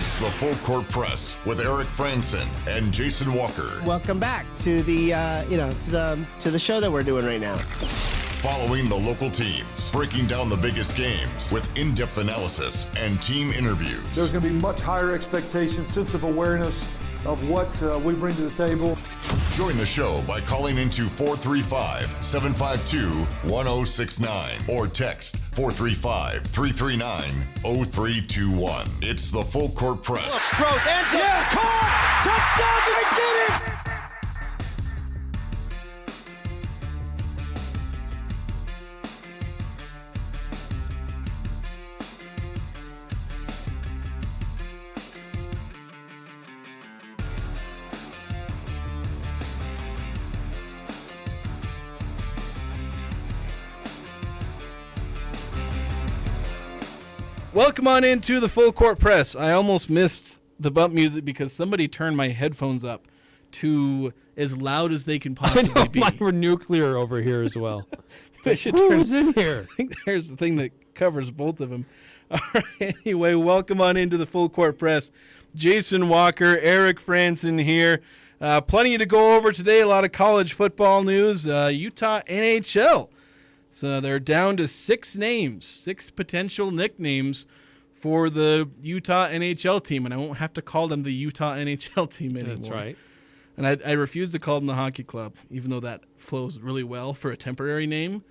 It's the Full Court Press with Eric Franson and Jason Walker. Welcome back to the to the show that we're doing right now. Following the local teams, breaking down the biggest games with in-depth analysis and team interviews. There's going to be much higher expectations, sense of awareness of what we bring to the table. Join the show by calling into 435-752-1069 or text 435-339-0321. It's the Full Court Press. Throws, answer, yes! Caught! Touchdown! They did it! Welcome on into the Full Court Press. I almost missed the bump music because somebody turned my headphones up to as loud as they can possibly be. Mine were nuclear over here as well. Who's in here? I think there's the thing that covers both of them. All right, anyway, welcome on into the Full Court Press. Jason Walker, Eric Franson here. Plenty to go over today. A lot of college football news. Utah NHL. So they're down to 6 names, 6 potential nicknames for the Utah NHL team. And I won't have to call them the Utah NHL team anymore. That's right. And I refuse to call them the hockey club, even though that flows really well for a temporary name.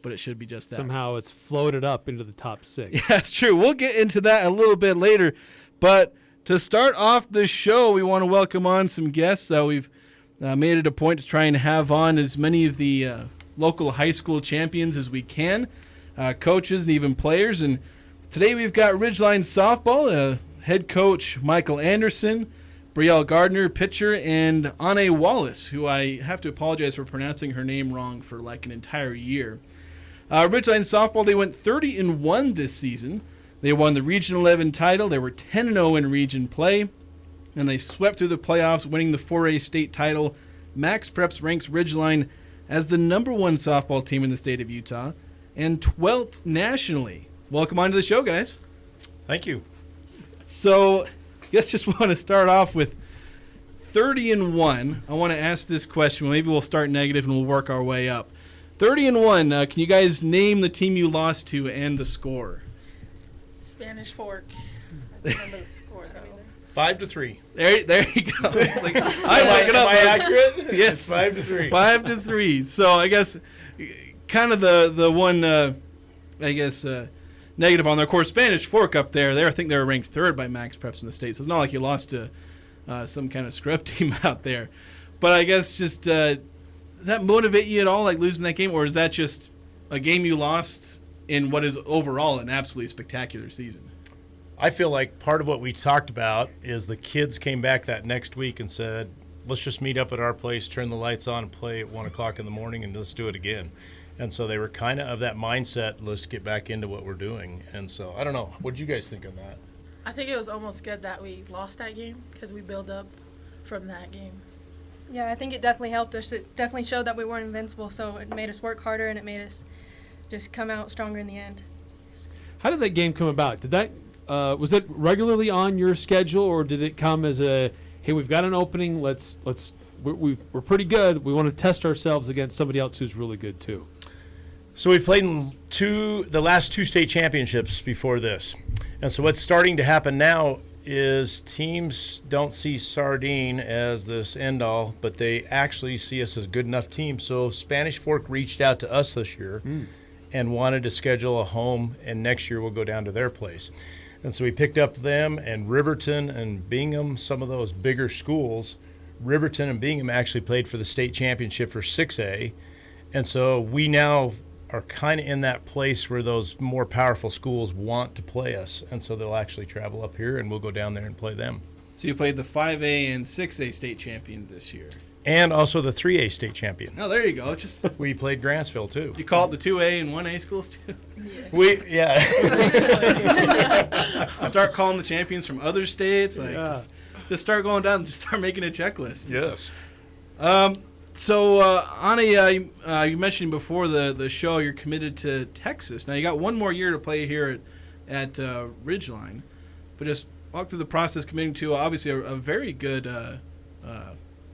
But it should be just that. Somehow it's floated up into the top 6. Yeah, that's true. We'll get into that a little bit later. But to start off the show, we want to welcome on some guests. We've made it a point to try and have on as many of the local high school champions as we can, coaches and even players. And today we've got Ridgeline softball, head coach Michael Anderson, Brielle Gardner, pitcher, and Anne Wallace, who I have to apologize for pronouncing her name wrong for like an entire year. Ridgeline softball, they went 30-1 this season. They won the Region 11 title. They were 10-0 in region play, and they swept through the playoffs, winning the 4A state title. Max Preps ranks Ridgeline as the number 1 softball team in the state of Utah and 12th nationally. Welcome on to the show, guys. Thank you. So, I guess just want to start off with 30-1. I want to ask this question. Maybe we'll start negative and we'll work our way up. 30-1. Can you guys name the team you lost to and the score? Spanish Fork. I remember the score though. 5-3. There you go. It's like, I look it up. Am I accurate? Yes. It's 5-3. 5-3. So I guess kind of the one, negative on there. Of course, Spanish Fork up there. I think they were ranked 3rd by Max Preps in the state. So it's not like you lost to some kind of scrub team out there. But I guess just does that motivate you at all, like losing that game, or is that just a game you lost in what is overall an absolutely spectacular season? I feel like part of what we talked about is the kids came back that next week and said, let's just meet up at our place, turn the lights on, and play at 1 o'clock in the morning, and let's do it again. And so they were kind of that mindset, let's get back into what we're doing. And so, I don't know. What did you guys think on that? I think it was almost good that we lost that game because we built up from that game. Yeah, I think it definitely helped us. It definitely showed that we weren't invincible, so it made us work harder and it made us just come out stronger in the end. How did that game come about? Did that was it regularly on your schedule, or did it come as a, hey, we've got an opening, we're pretty good, we want to test ourselves against somebody else who's really good too? So we've played in the last 2 state championships before this. And so what's starting to happen now is teams don't see Sardine as this end-all, but they actually see us as a good enough team. So Spanish Fork reached out to us this year and wanted to schedule a home, and next year we'll go down to their place. And so we picked up them and Riverton and Bingham, some of those bigger schools. Riverton and Bingham actually played for the state championship for 6A. And so we now are kind of in that place where those more powerful schools want to play us. And so they'll actually travel up here and we'll go down there and play them. So you played the 5A and 6A state champions this year. And also the 3A state champion. Oh, there you go. Just we played Grantsville too. You call it the 2A and 1A schools too? Yes. Start calling the champions from other states. Just start going down. Just start making a checklist. Yes. So, Annie, you mentioned before the show you're committed to Texas. Now, you got one more year to play here at Ridgeline. But just walk through the process committing to obviously a very good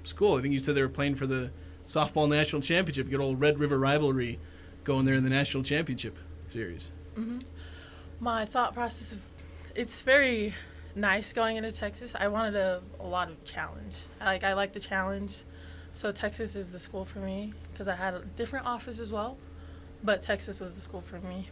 school. I think you said they were playing for the softball national championship. Good old Red River rivalry going there in the national championship series. Mm-hmm. My thought process of it's very nice going into Texas. I wanted a lot of challenge. I like the challenge, so Texas is the school for me because I had different offers as well, but Texas was the school for me.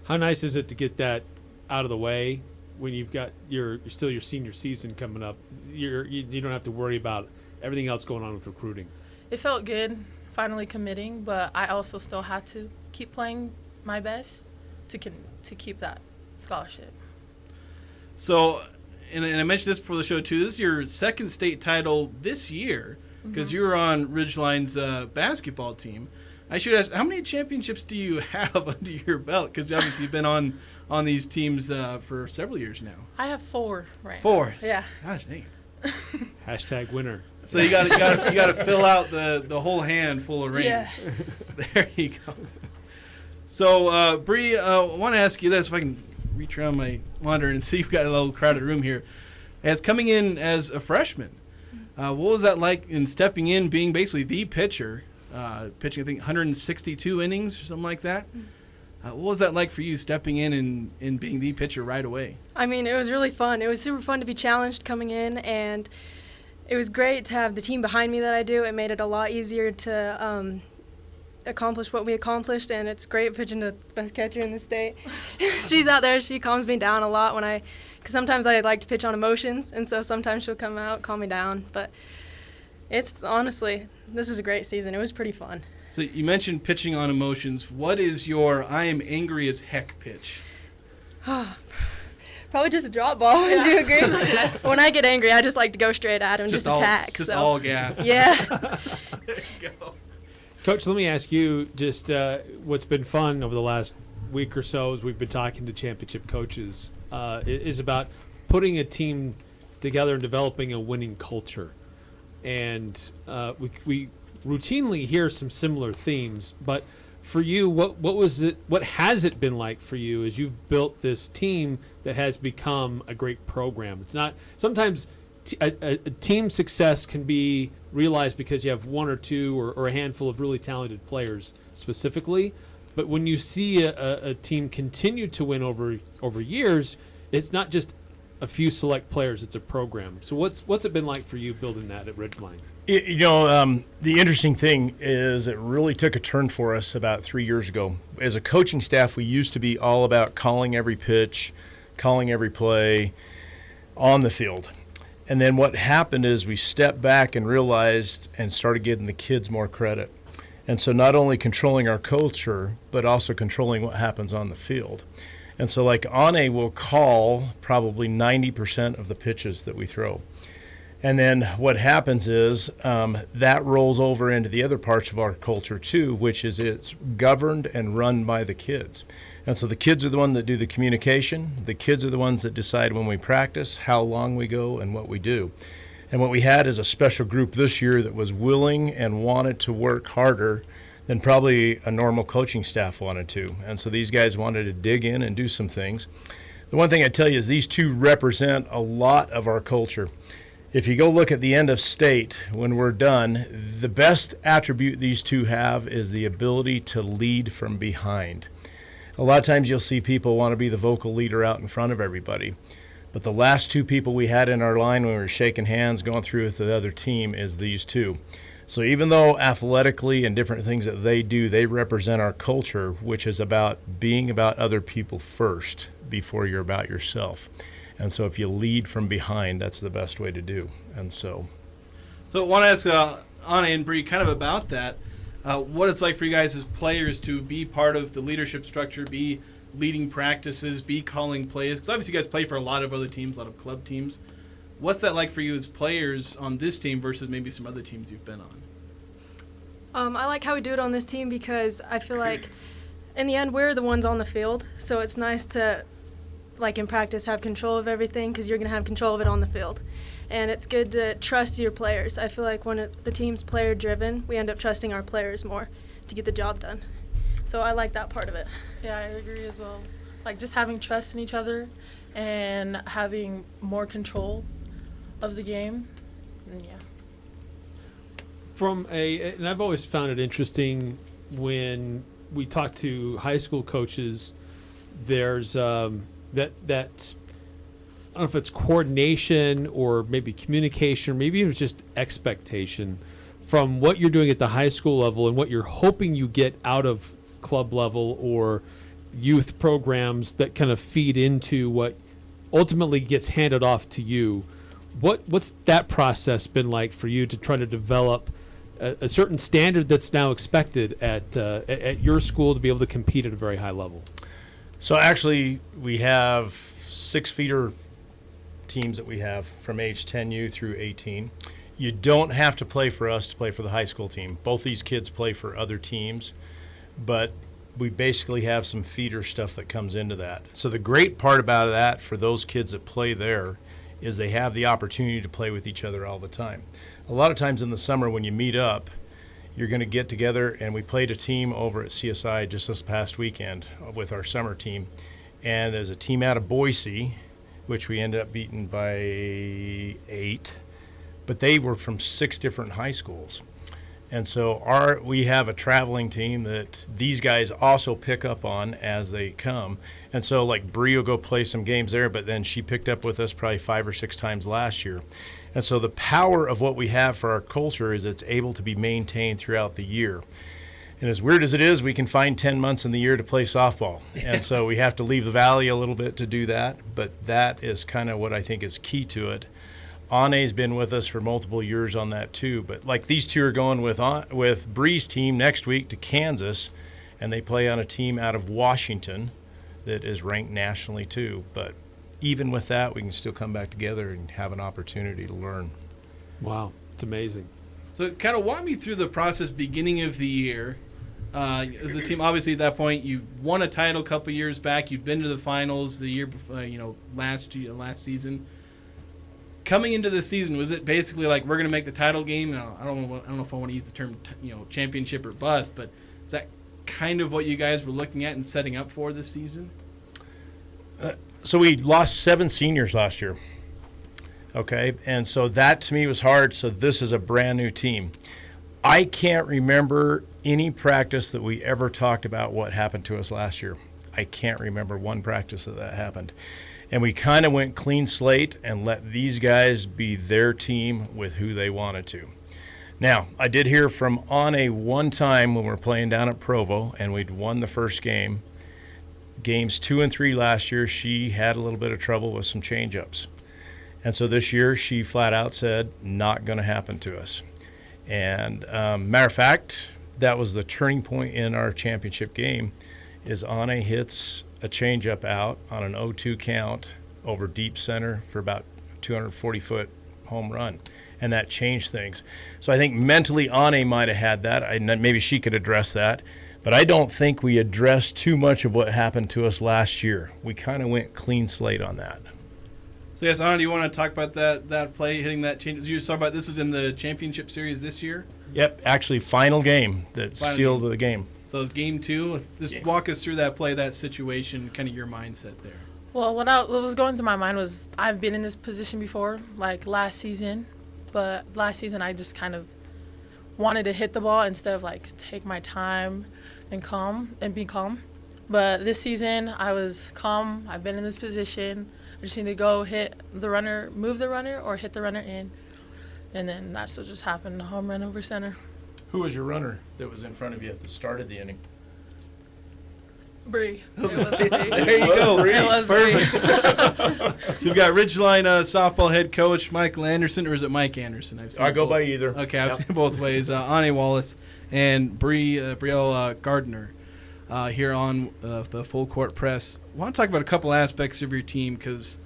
How nice is it to get that out of the way when you've got your senior season coming up? You don't have to worry about everything else going on with recruiting. It felt good finally committing, but I also still had to keep playing my best to keep that scholarship. So, and I mentioned this before the show too, this is your second state title this year because you were on Ridgeline's basketball team. I should ask, how many championships do you have under your belt? Because obviously you've been on these teams for several years now. I have 4 right now. 4? Yeah. Gosh, dang. Hashtag winner. So you got to fill out the whole hand full of rings. Yes. There you go. So, Bree, I want to ask you this, if I can reach around my monitor and see, we've got a little crowded room here. As coming in as a freshman, what was that like in stepping in, being basically the pitcher, pitching, I think, 162 innings or something like that? What was that like for you, stepping in and being the pitcher right away? I mean, it was really fun. It was super fun to be challenged coming in, and it was great to have the team behind me that I do. It made it a lot easier to accomplish what we accomplished, and it's great pitching to the best catcher in the state. She's out there. She calms me down a lot because sometimes I like to pitch on emotions, and so sometimes she'll come out, calm me down. But it's honestly, this was a great season. It was pretty fun. So you mentioned pitching on emotions. What is your I am angry as heck pitch? Probably just a drop ball. Would you agree? Yes. When I get angry, I just like to go straight at him, just attack. Just all gas. Yeah. There you go. Coach, let me ask you just what's been fun over the last week or so as we've been talking to championship coaches is about putting a team together and developing a winning culture. And we routinely hear some similar themes, but for you, what has it been like for you as you've built this team that has become a great program? It's not sometimes a team success can be realized because you have one or two or a handful of really talented players specifically, but when you see a team continue to win over years, it's not just a few select players, it's a program. So what's it been like for you building that at Ridgeline? The interesting thing is it really took a turn for us about 3 years ago. As a coaching staff, we used to be all about calling every pitch, calling every play on the field. And then what happened is we stepped back and realized and started giving the kids more credit. And so not only controlling our culture, but also controlling what happens on the field. And so like Ane will call probably 90% of the pitches that we throw. And then what happens is that rolls over into the other parts of our culture too, which is it's governed and run by the kids. And so the kids are the ones that do the communication. The kids are the ones that decide when we practice, how long we go, and what we do. And what we had is a special group this year that was willing and wanted to work harder than probably a normal coaching staff wanted to. And so these guys wanted to dig in and do some things. The one thing I tell you is these two represent a lot of our culture. If you go look at the end of state, when we're done, the best attribute these two have is the ability to lead from behind. A lot of times you'll see people want to be the vocal leader out in front of everybody. But the last two people we had in our line when we were shaking hands going through with the other team is these two. So even though athletically and different things that they do, they represent our culture, which is about being about other people first before you're about yourself. And so if you lead from behind, that's the best way to do. And so I want to ask Ane and Bree kind of about that. What it's like for you guys as players to be part of the leadership structure, be leading practices, be calling plays. Because obviously you guys play for a lot of other teams, a lot of club teams. What's that like for you as players on this team versus maybe some other teams you've been on? I like how we do it on this team because I feel like in the end we're the ones on the field. So it's nice to, like in practice, have control of everything because you're going to have control of it on the field. And it's good to trust your players. I feel like when the team's player-driven, we end up trusting our players more to get the job done. So I like that part of it. Yeah, I agree as well. Like just having trust in each other and having more control of the game. And yeah. And I've always found it interesting when we talk to high school coaches, there's that I don't know if it's coordination or maybe communication, or maybe it was just expectation from what you're doing at the high school level and what you're hoping you get out of club level or youth programs that kind of feed into what ultimately gets handed off to you. What's that process been like for you to try to develop a certain standard that's now expected at your school to be able to compete at a very high level? So actually, we have 6-feeder teams that we have from age 10U through 18. You don't have to play for us to play for the high school team. Both these kids play for other teams, but we basically have some feeder stuff that comes into that. So the great part about that for those kids that play there is they have the opportunity to play with each other all the time. A lot of times in the summer when you meet up, you're going to get together, and we played a team over at CSI just this past weekend with our summer team. And there's a team out of Boise, which we ended up beating by 8, but they were from 6 different high schools. And so we have a traveling team that these guys also pick up on as they come. And so like Bree will go play some games there, but then she picked up with us probably 5 or 6 times last year. And so the power of what we have for our culture is it's able to be maintained throughout the year. And as weird as it is, we can find 10 months in the year to play softball. And so we have to leave the valley a little bit to do that. But that is kind of what I think is key to it. Ane's been with us for multiple years on that too. But like these two are going with Bree's team next week to Kansas, and they play on a team out of Washington that is ranked nationally too. But even with that, we can still come back together and have an opportunity to learn. Wow, it's amazing. So kind of walk me through the process beginning of the year. As a team, obviously at that point, you won a title a couple years back. You'd been to the finals the year before, last season. Coming into the season, was it basically like we're going to make the title game? I don't know if I want to use the term championship or bust, but is that kind of what you guys were looking at and setting up for this season? So we lost 7 seniors last year. Okay, and so that to me was hard. So this is a brand new team. I can't remember any practice that we ever talked about what happened to us last year. I can't remember one practice that happened. And we kind of went clean slate and let these guys be their team with who they wanted to. Now, I did hear from Ane one time when we were playing down at Provo, and we'd won the first game. Games 2 and 3 last year, she had a little bit of trouble with some change-ups. And so this year, she flat out said, not going to happen to us. And matter of fact, that was the turning point in our championship game, is Ane hits a changeup out on an 0-2 count over deep center for about 240-foot home run. And that changed things. So I think mentally Ane might have had that. Maybe she could address that. But I don't think we addressed too much of what happened to us last year. We kind of went clean slate on that. So yes, Anna, do you want to talk about that play, hitting that change? You talk about this was in the championship series this year? Yep, actually final game that sealed the game. So it's game 2. Just walk us through that play, that situation, kind of your mindset there. Well, what was going through my mind was I've been in this position before, like last season. But last season I just kind of wanted to hit the ball instead of like take my time and be calm. But this season I was calm. I've been in this position. I just need to go hit the runner, move the runner, or hit the runner in. And then that's what just happened, a home run over center. Who was your runner that was in front of you at the start of the inning? Bree. It was Bree. There you go. It was Bree. So we've got Ridgeline softball head coach Michael Anderson, or is it Mike Anderson? I go by either. Okay, I've seen both ways. Ane Wallace and Brielle Gardner here on the Full Court Press. I want to talk about a couple aspects of your team because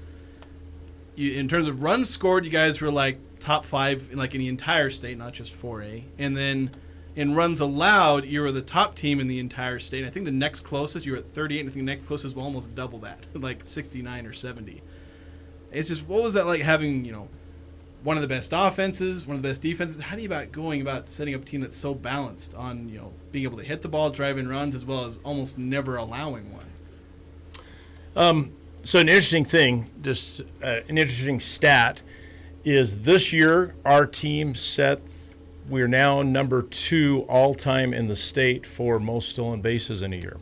in terms of runs scored, you guys were like top 5 in the entire state, not just 4A. And then in runs allowed, you were the top team in the entire state. And I think the next closest, you were at 38, and I think the next closest was almost double that, like 69 or 70. It's just, what was that like having, one of the best offenses, one of the best defenses? How do you going about setting up a team that's so balanced on, being able to hit the ball, drive in runs, as well as almost never allowing one? So an interesting thing, just an interesting stat, is this year our team we're now number 2 all-time in the state for most stolen bases in a year.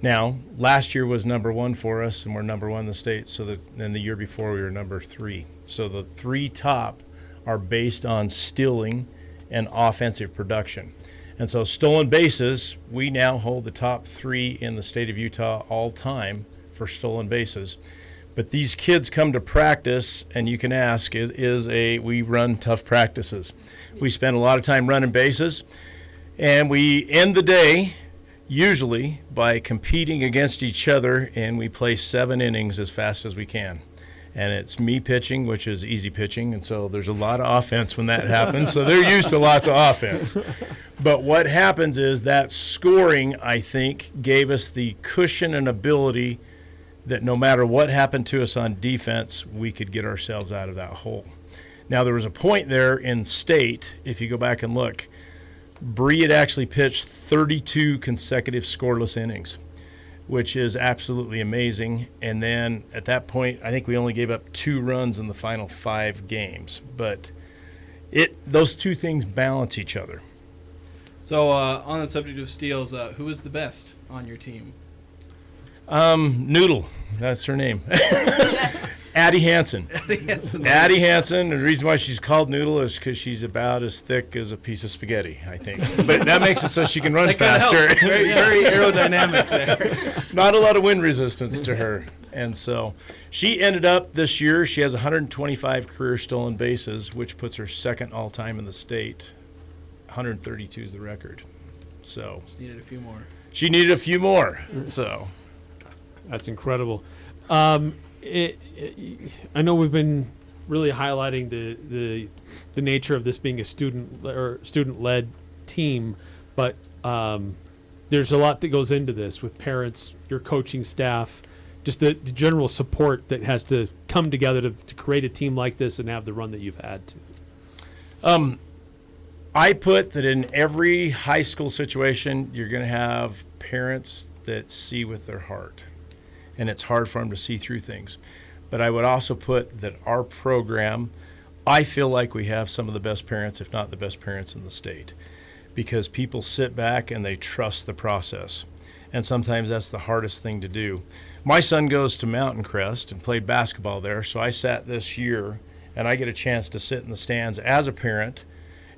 Now, last year was number 1 for us, and we're number 1 in the state. So then the year before we were number 3. So the 3 top are based on stealing and offensive production. And so stolen bases, we now hold the top 3 in the state of Utah all time for stolen bases. But these kids come to practice, and you can ask, we run tough practices. We spend a lot of time running bases, and we end the day usually by competing against each other, and we play 7 innings as fast as we can. And it's me pitching, which is easy pitching, and so there's a lot of offense when that happens. So they're used to lots of offense. But what happens is that scoring, I think, gave us the cushion and ability that no matter what happened to us on defense, we could get ourselves out of that hole. Now, there was a point there in state, if you go back and look, Bree had actually pitched 32 consecutive scoreless innings, which is absolutely amazing. And then at that point, I think we only gave up 2 runs in the final 5 games. But those 2 things balance each other. So on the subject of steals, who is the best on your team? Noodle, that's her name. Addie Hansen. Addie Hansen. The reason why she's called Noodle is because she's about as thick as a piece of spaghetti, I think. But that makes it so she can run faster. Very, very aerodynamic there. Not a lot of wind resistance to her. And so she ended up this year, she has 125 career stolen bases, which puts her second all-time in the state. 132 is the record. So She needed a few more. She needed a few more. So That's incredible. I know we've been really highlighting the nature of this being a student-led team, but there's a lot that goes into this with parents, your coaching staff, just the general support that has to come together to create a team like this and have the run that you've had to. I put that in every high school situation, you're going to have parents that see with their heart, and it's hard for them to see through things. But I would also put that our program, I feel like we have some of the best parents, if not the best parents in the state, because people sit back and they trust the process. And sometimes that's the hardest thing to do. My son goes to Mountain Crest and played basketball there, so I sat this year and I get a chance to sit in the stands as a parent,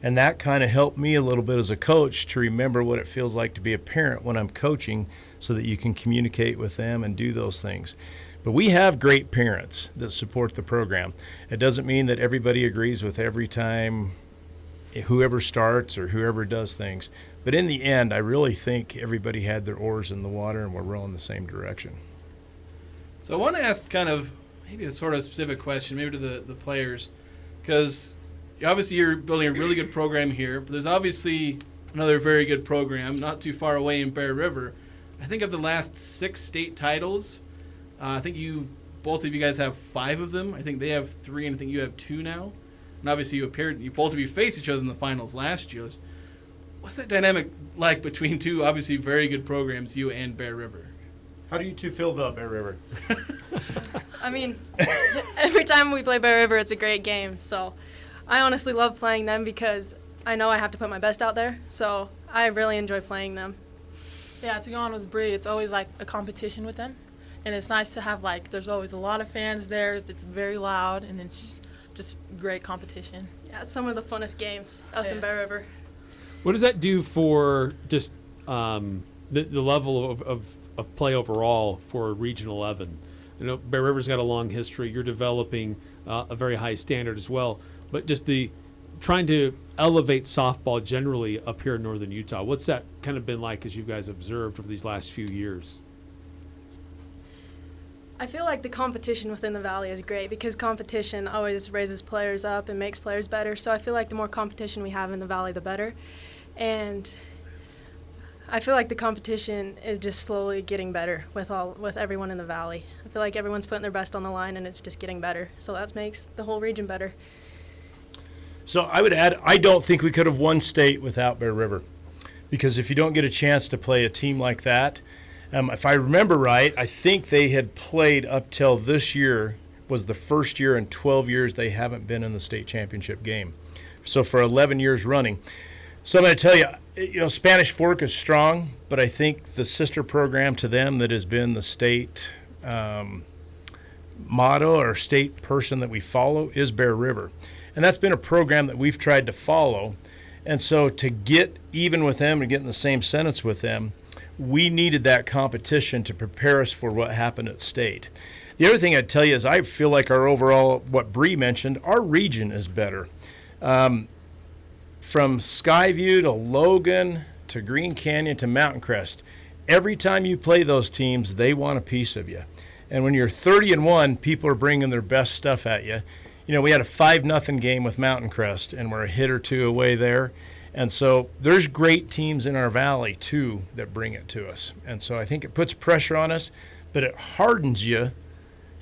and that kind of helped me a little bit as a coach to remember what it feels like to be a parent when I'm coaching, so that you can communicate with them and do those things. But we have great parents that support the program. It doesn't mean that everybody agrees with every time whoever starts or whoever does things. But in the end, I really think everybody had their oars in the water and we're rowing the same direction. So I want to ask kind of maybe a sort of specific question, maybe to the players, because obviously you're building a really good program here, but there's obviously another very good program not too far away in Bear River. I think of the last 6 state titles, I think both of you guys have 5 of them. I think they have 3, and I think you have 2 now. And obviously you both of you faced each other in the finals last year. What's that dynamic like between 2 obviously very good programs, you and Bear River? How do you 2 feel about Bear River? I mean, every time we play Bear River, it's a great game. So I honestly love playing them because I know I have to put my best out there. So I really enjoy playing them. Yeah, to go on with Bree, it's always like a competition with them. And it's nice to have, there's always a lot of fans there. It's very loud, and it's just great competition. Yeah, it's some of the funnest games, us in Bear River. What does that do for just the level of play overall for Region 11? You know, Bear River's got a long history. You're developing a very high standard as well. But just trying to elevate softball generally up here in northern Utah, what's that kind of been like as you guys observed over these last few years? I feel like the competition within the Valley is great because competition always raises players up and makes players better. So I feel like the more competition we have in the Valley, the better. And I feel like the competition is just slowly getting better with everyone in the Valley. I feel like everyone's putting their best on the line, and it's just getting better. So that makes the whole region better. So I would add, I don't think we could have won state without Bear River, because if you don't get a chance to play a team like that, If I remember right, I think they had played up till this year was the first year in 12 years they haven't been in the state championship game. So for 11 years running. So I'm going to tell you, Spanish Fork is strong, but I think the sister program to them that has been the state motto or state person that we follow is Bear River. And that's been a program that we've tried to follow. And so to get even with them and get in the same sentence with them, we needed that competition to prepare us for what happened at state. The other thing I'd tell you is I feel like our overall, what Bree mentioned, our region is better. From Skyview to Logan to Green Canyon to Mountain Crest, every time you play those teams, they want a piece of you. And when you're 30-1, people are bringing their best stuff at you. We had a 5-0 game with Mountain Crest, and we're a hit or two away there. And so there's great teams in our valley, too, that bring it to us. And so I think it puts pressure on us, but it hardens you,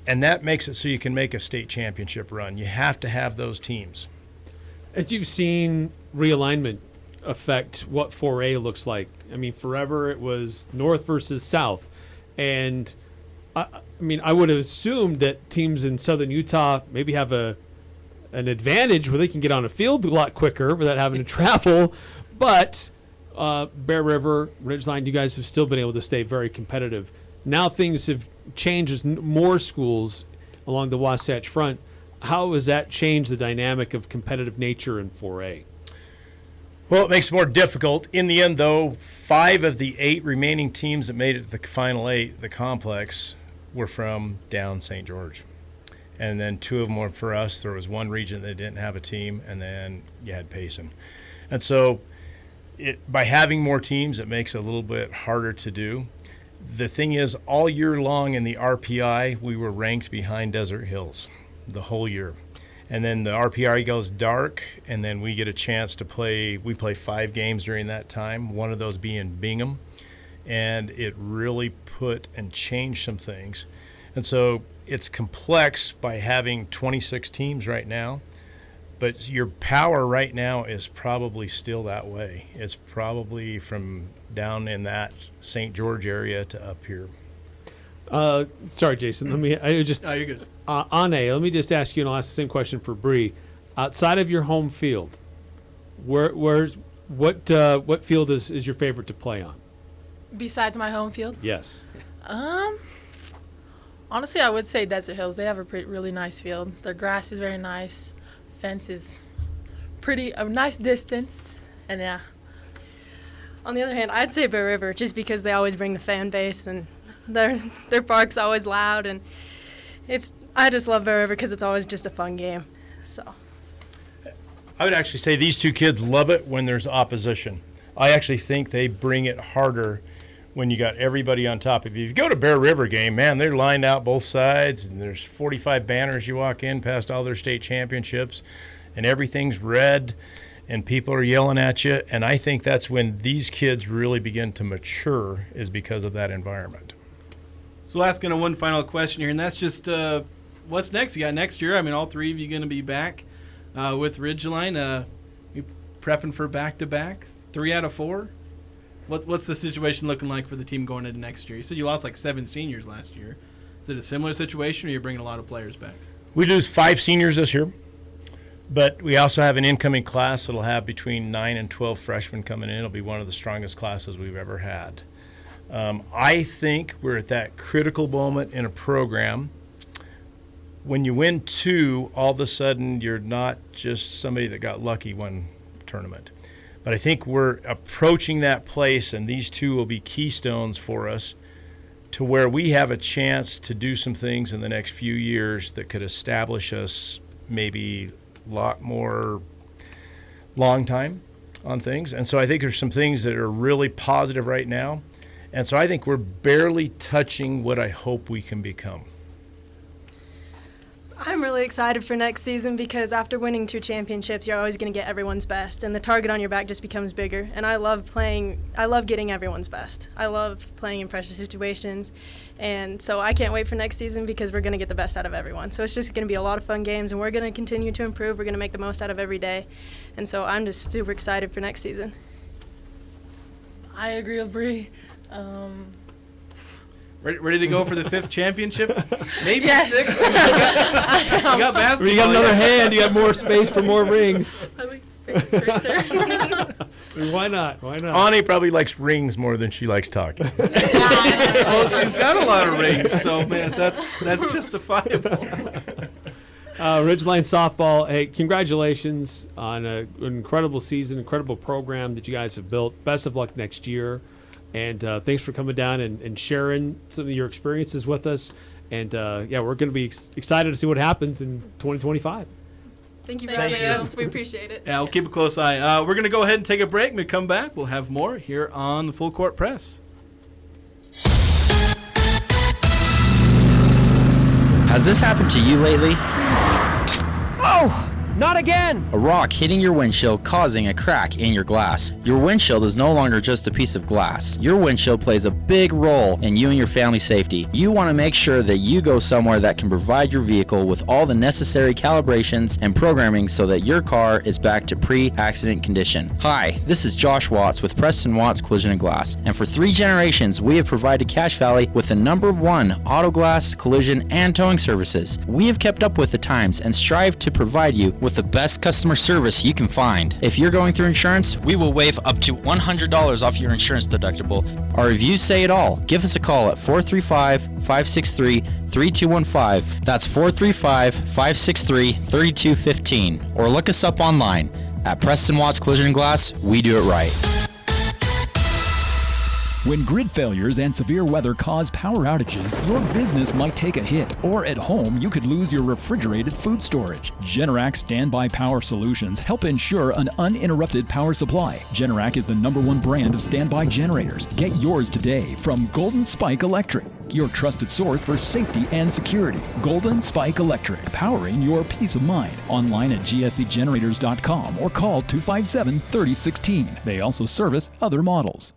and that makes it so you can make a state championship run. You have to have those teams. As you've seen realignment affect what 4A looks like, I mean, forever it was north versus south. And, I would have assumed that teams in southern Utah maybe have an advantage where they can get on a field a lot quicker without having to travel. But Bear River, Ridgeline, you guys have still been able to stay very competitive. Now things have changed as more schools along the Wasatch Front. How has that changed the dynamic of competitive nature in 4A? Well, it makes it more difficult. In the end, though, 5 of the 8 remaining teams that made it to the Final 8, the complex, were from down St. George. And then 2 of them were for us. There was one region that didn't have a team, and then you had Payson. And so by having more teams, it makes it a little bit harder to do. The thing is, all year long in the RPI, we were ranked behind Desert Hills the whole year. And then the RPI goes dark, and then we get a chance to play. We play 5 games during that time, one of those being Bingham. And it really put and changed some things. And so it's complex by having 26 teams right now, but your power right now is probably still that way. It's probably from down in that St. George area to up here. Sorry, Jason. You're good. Let me just ask you, and I'll ask the same question for Bree. Outside of your home field, what field is your favorite to play on? Besides my home field? Yes. Honestly, I would say Desert Hills. They have a really nice field. Their grass is very nice. Fence is a nice distance, and yeah. On the other hand, I'd say Bear River, just because they always bring the fan base and their park's always loud, and I just love Bear River because it's always just a fun game. So I would actually say these 2 kids love it when there's opposition. I actually think they bring it harder when you got everybody on top of you. If you go to Bear River game, man, they're lined out both sides, and there's 45 banners you walk in past all their state championships, and everything's red, and people are yelling at you. And I think that's when these kids really begin to mature, is because of that environment. So asking one final question here, and that's just what's next? You got next year. I mean, all 3 of you going to be back with Ridgeline. You prepping for back-to-back? 3 out of 4? What's the situation looking like for the team going into next year? You said you lost like 7 seniors last year. Is it a similar situation, or you're bringing a lot of players back? We lose 5 seniors this year, but we also have an incoming class that'll have between 9 and 12 freshmen coming in. It'll be one of the strongest classes we've ever had. I think we're at that critical moment in a program. When you win 2, all of a sudden you're not just somebody that got lucky one tournament. But I think we're approaching that place, and these 2 will be keystones for us to where we have a chance to do some things in the next few years that could establish us maybe a lot more long time on things. And so I think there's some things that are really positive right now. And so I think we're barely touching what I hope we can become. I'm really excited for next season because after winning 2 championships, you're always going to get everyone's best, and the target on your back just becomes bigger. And I love getting everyone's best. I love playing in pressure situations, and so I can't wait for next season because we're going to get the best out of everyone. So it's just going to be a lot of fun games, and we're going to continue to improve. We're going to make the most out of every day, and so I'm just super excited for next season. I agree with Bree. Ready to go for the 5th championship? Maybe Yes. 6th. You got basketball. You got another hand. You got more space for more rings. I like space right there. Why not? Why not? Ani probably likes rings more than she likes talking. Well, she's got a lot of rings, so man, that's justifiable. Ridgeline softball. Hey, congratulations on an incredible season, incredible program that you guys have built. Best of luck next year. And thanks for coming down and sharing some of your experiences with us. And, we're going to be excited to see what happens in 2025. Thank you for having us. We appreciate it. Yeah, we'll keep a close eye. We're going to go ahead and take a break. When we come back, we'll have more here on the Full Court Press. Has this happened to you lately? Oh, not again! A rock hitting your windshield causing a crack in your glass. Your windshield is no longer just a piece of glass. Your windshield plays a big role in you and your family's safety. You want to make sure that you go somewhere that can provide your vehicle with all the necessary calibrations and programming so that your car is back to pre-accident condition. Hi, this is Josh Watts with Preston Watts Collision and Glass, and for 3 generations we have provided Cache Valley with the #1 auto glass, collision, and towing services. We have kept up with the times and strive to provide you with the best customer service you can find. If you're going through insurance, we will waive up to $100 off your insurance deductible. Our reviews say it all. Give us a call at 435-563-3215. That's 435-563-3215. Or look us up online. At Preston Watts Collision and Glass, we do it right. When grid failures and severe weather cause power outages, your business might take a hit, or at home, you could lose your refrigerated food storage. Generac Standby Power Solutions help ensure an uninterrupted power supply. Generac is the #1 brand of standby generators. Get yours today from Golden Spike Electric, your trusted source for safety and security. Golden Spike Electric, powering your peace of mind. Online at gscgenerators.com or call 257-3016. They also service other models.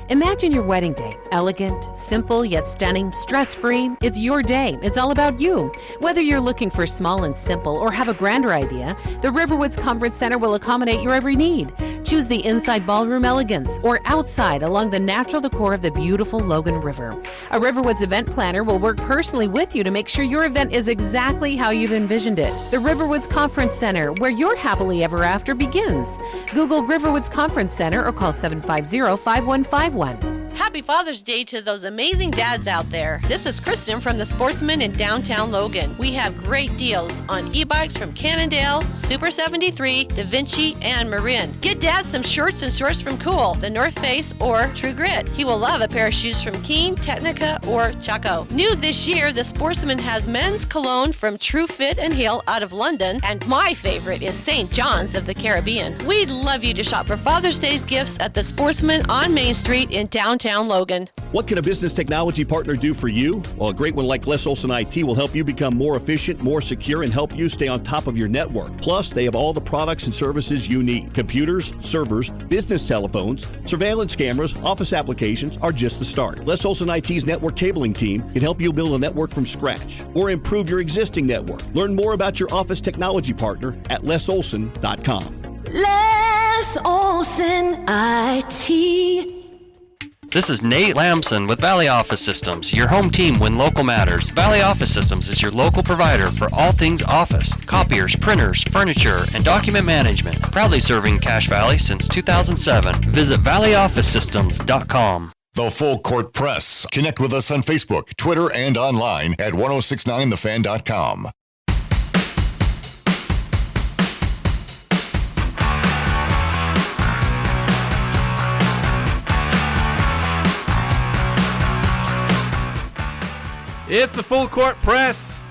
Imagine your wedding day. Elegant, simple, yet stunning, stress-free. It's your day. It's all about you. Whether you're looking for small and simple or have a grander idea, the Riverwoods Conference Center will accommodate your every need. Choose the inside ballroom elegance or outside along the natural decor of the beautiful Logan River. A Riverwoods event planner will work personally with you to make sure your event is exactly how you've envisioned it. The Riverwoods Conference Center, where your happily ever after begins. Google Riverwoods Conference Center or call 750-5151. Happy Father's Day to those amazing dads out there. This is Kristen from the Sportsman in downtown Logan. We have great deals on e-bikes from Cannondale, Super 73, Da Vinci, and Marin. Get dad some shirts and shorts from Cool, The North Face, or True Grit. He will love a pair of shoes from Keen, Technica, or Chaco. New this year, the Sportsman has men's cologne from True Fit and Heel out of London, and my favorite is St. John's of the Caribbean. We'd love you to shop for Father's Day's gifts at the Sportsman on Main Street in downtown Logan. What can a business technology partner do for you? Well, a great one like Les Olson IT will help you become more efficient, more secure, and help you stay on top of your network. Plus, they have all the products and services you need. Computers, servers, business telephones, surveillance cameras, office applications are just the start. Les Olson IT's network cabling team can help you build a network from scratch or improve your existing network. Learn more about your office technology partner at lesolson.com. Les Olson IT. This is Nate Lamson with Valley Office Systems, your home team when local matters. Valley Office Systems is your local provider for all things office, copiers, printers, furniture, and document management. Proudly serving Cache Valley since 2007. Visit valleyofficesystems.com. The Full Court Press. Connect with us on Facebook, Twitter, and online at 1069thefan.com. It's the Full Court Press.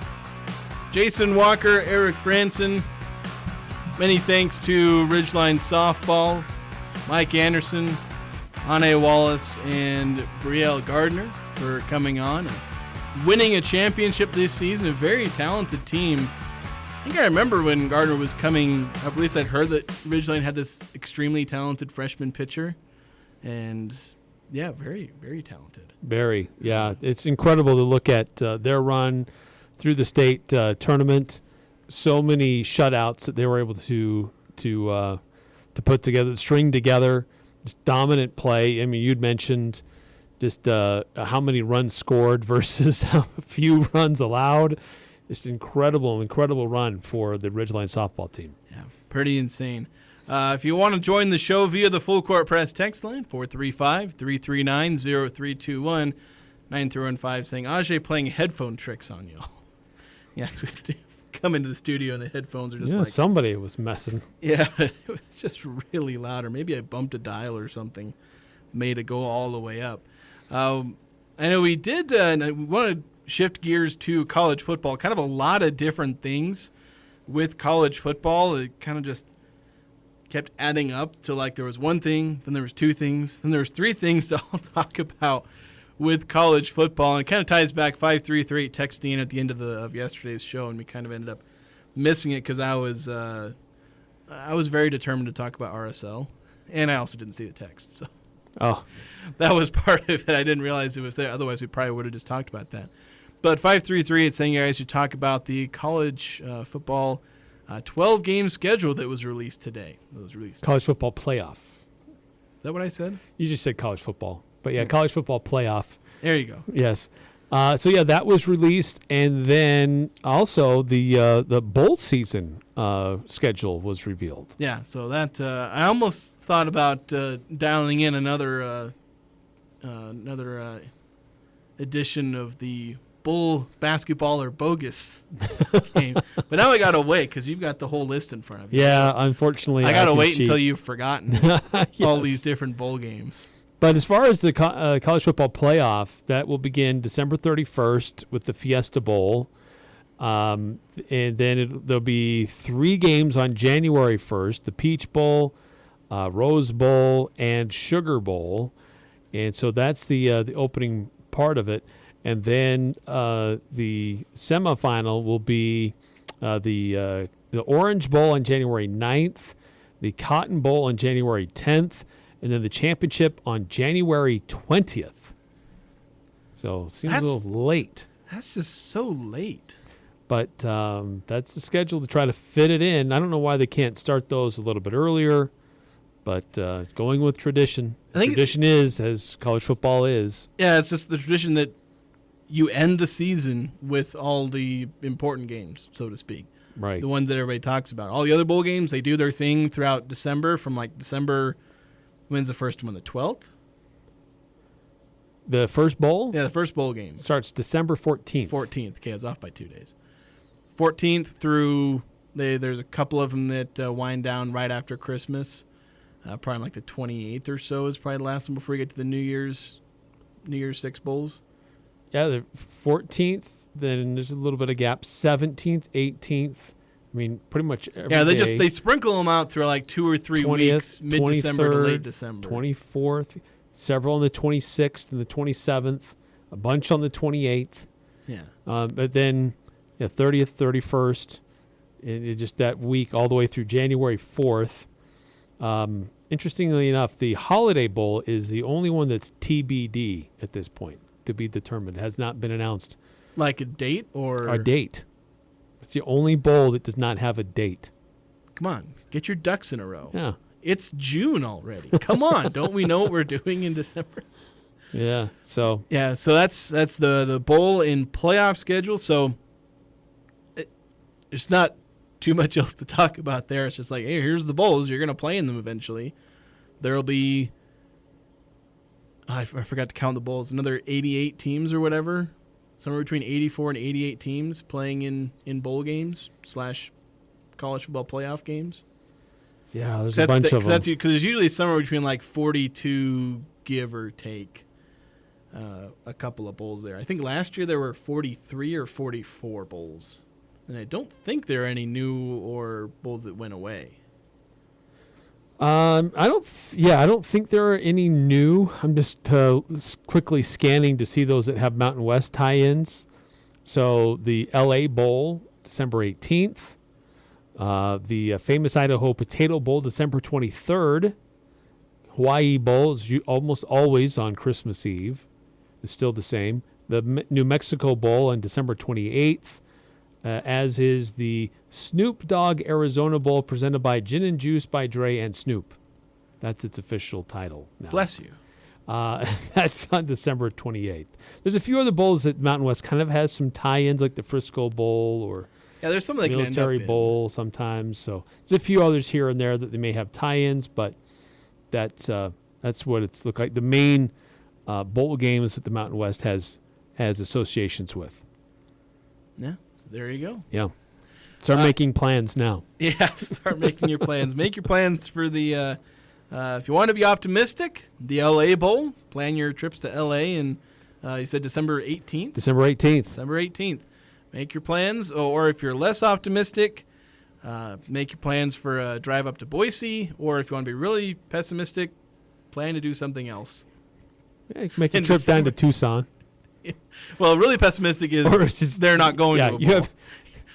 Jason Walker, Eric Branson. Many thanks to Ridgeline Softball, Mike Anderson, Ane Wallace, and Brielle Gardner for coming on and winning a championship this season. A very talented team. I think I remember when Gardner was coming up, at least I'd heard that Ridgeline had this extremely talented freshman pitcher. And yeah, very, very talented. Very, yeah. It's incredible to look at their run through the state tournament. So many shutouts that they were able to put together, string together. Just dominant play. I mean, you'd mentioned, Just how many runs scored versus how few runs allowed. Just incredible run for the Ridgeline softball team. Yeah, pretty insane. If you want to join the show via the Full Court Press text line, 435-339-0321, 9315 saying, Ajay playing headphone tricks on you. Yeah, come into the studio and the headphones are just like... somebody was messing. Yeah, it was just really loud. Or maybe I bumped a dial or something, made it go all the way up. I know we did, and we want to shift gears to college football. Kind of a lot of different things with college football. It kind of just kept adding up to like there was one thing, then there was two things, then there was three things to all talk about with college football. And it kind of ties back 5338 texting at the end of yesterday's show, and we kind of ended up missing it because I was very determined to talk about RSL, and I also didn't see the text. So that was part of it. I didn't realize it was there. Otherwise, we probably would have just talked about that. But 533, it's saying you guys should talk about the college football 12-game schedule that was released today. College football playoff. Is that what I said? You just said college football. But, yeah, college football playoff. There you go. Yes. That was released. And then also the bowl season schedule was revealed. Yeah, so that I almost thought about dialing in another edition of the Bull basketball or bogus game. But now I got to wait because you've got the whole list in front of you. Yeah, unfortunately. I got to wait until you've forgotten all these different bowl games. But as far as the college football playoff, that will begin December 31st with the Fiesta Bowl. And then there'll be 3 games on January 1st, the Peach Bowl, Rose Bowl, and Sugar Bowl. And so that's the opening part of it. And then the semifinal will be the Orange Bowl on January 9th, the Cotton Bowl on January 10th, and then the championship on January 20th. So it seems a little late. That's just so late. But that's the schedule to try to fit it in. I don't know why they can't start those a little bit earlier, but going with tradition. I think tradition is, as college football is. Yeah, it's just the tradition that you end the season with all the important games, so to speak. Right. The ones that everybody talks about. All the other bowl games, they do their thing throughout December from like December. When's the first one? The 12th? The first bowl? Yeah, the first bowl game. Starts December 14th. 14th. Okay, I was off by 2 days. 14th through, there's a couple of them that wind down right after Christmas. Probably like the 28th or so is probably the last one before we get to the New Year's 6 bowls. Yeah, the 14th, then there's a little bit of gap. 17th, 18th. I mean, pretty much every day. They sprinkle them out through like 2 or 3 weeks, mid-December to late December. 24th, several on the 26th and the 27th, a bunch on the 28th. Yeah. But then 30th, 31st, it just that week all the way through January 4th. Interestingly enough, the Holiday Bowl is the only one that's TBD at this point, to be determined. It has not been announced. Like a date or? A date. It's the only bowl that does not have a date. Come on, get your ducks in a row. Yeah. It's June already. Come on, don't we know what we're doing in December? Yeah. So that's the bowl in playoff schedule. So there's not too much else to talk about there. It's just like, hey, here's the bowls. You're going to play in them eventually. There'll be, I forgot to count the bowls, another 88 teams or whatever. Somewhere between 84 and 88 teams playing in bowl games / college football playoff games. Yeah, there's a bunch of them. Because there's usually somewhere between like 42, give or take, a couple of bowls there. I think last year there were 43 or 44 bowls. And I don't think there are any new or bowls that went away. I don't think there are any new. I'm just quickly scanning to see those that have Mountain West tie-ins. So the LA Bowl, December 18th. The famous Idaho Potato Bowl, December 23rd. Hawaii Bowl is almost always on Christmas Eve. It's still the same. The New Mexico Bowl on December 28th. As is the Snoop Dogg Arizona Bowl presented by Gin and Juice by Dre and Snoop. That's its official title now. Bless you. That's on December 28th. There's a few other bowls that Mountain West kind of has some tie-ins, like the Frisco Bowl or there's some that can end up Military Bowl sometimes. So there's a few others here and there that they may have tie-ins, but that's what it's looked like. The main bowl games that the Mountain West has associations with. Yeah, there you go. Yeah. Start making plans now. Yeah, start making your plans. Make your plans for the, if you want to be optimistic, the LA Bowl. Plan your trips to LA, and you said December 18th? December 18th. December 18th. Make your plans, or if you're less optimistic, make your plans for a drive up to Boise, or if you want to be really pessimistic, plan to do something else. Yeah, make a trip down to Tucson. Well, really pessimistic is they're not going to a bowl. You have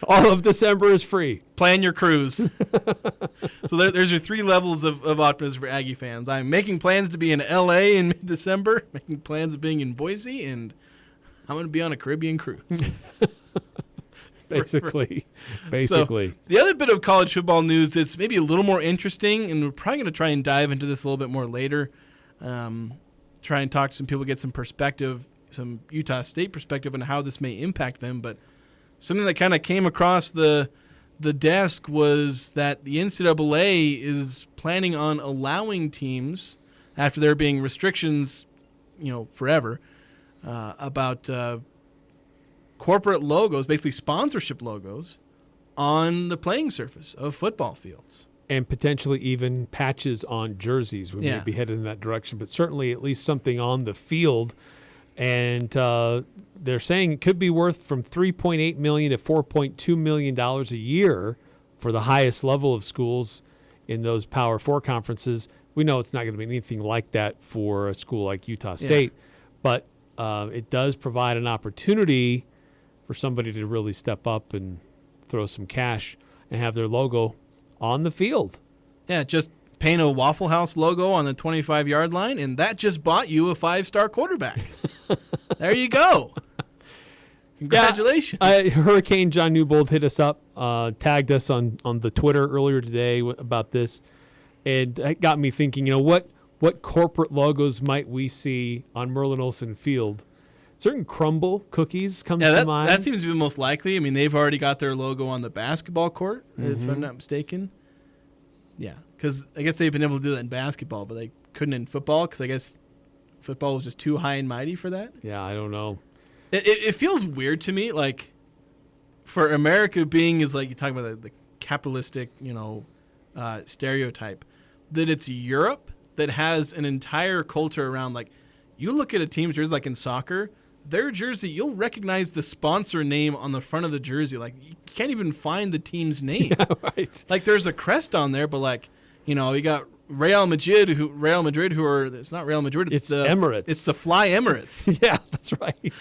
all of December is free. Plan your cruise. So there's your 3 levels of optimism for Aggie fans. I'm making plans to be in L.A. in mid-December, making plans of being in Boise, and I'm going to be on a Caribbean cruise. Basically. So the other bit of college football news that's maybe a little more interesting, and we're probably going to try and dive into this a little bit more later, try and talk to some people, get some perspective, some Utah State perspective on how this may impact them, but something that kind of came across the desk was that the NCAA is planning on allowing teams, after there being restrictions, forever, about corporate logos, basically sponsorship logos, on the playing surface of football fields. And potentially even patches on jerseys. We may be headed in that direction, but certainly at least something on the field. And they're saying it could be worth from $3.8 million to $4.2 million a year for the highest level of schools in those Power 4 conferences. We know it's not going to be anything like that for a school like Utah State, but it does provide an opportunity for somebody to really step up and throw some cash and have their logo on the field. Yeah, just paint a Waffle House logo on the 25-yard line, and that just bought you a 5-star quarterback. There you go. Congratulations. Hurricane John Newbold hit us up, tagged us on the Twitter earlier today about this, and it got me thinking, what corporate logos might we see on Merlin Olsen Field? Certain Crumble cookies come to mind. That seems to be the most likely. I mean, they've already got their logo on the basketball court, if I'm not mistaken. Yeah, because I guess they've been able to do that in basketball, but they couldn't in football because I guess football was just too high and mighty for that. Yeah, I don't know. It feels weird to me, like, for America being is like, you're talking about the capitalistic, stereotype, that it's Europe that has an entire culture around, like, you look at a team's jersey, like in soccer, their jersey, you'll recognize the sponsor name on the front of the jersey. Like, you can't even find the team's name. Yeah, right. Like, there's a crest on there, but, like, you got Real Madrid, who are, it's not Real Madrid, it's the Emirates. It's the Fly Emirates. Yeah, that's right.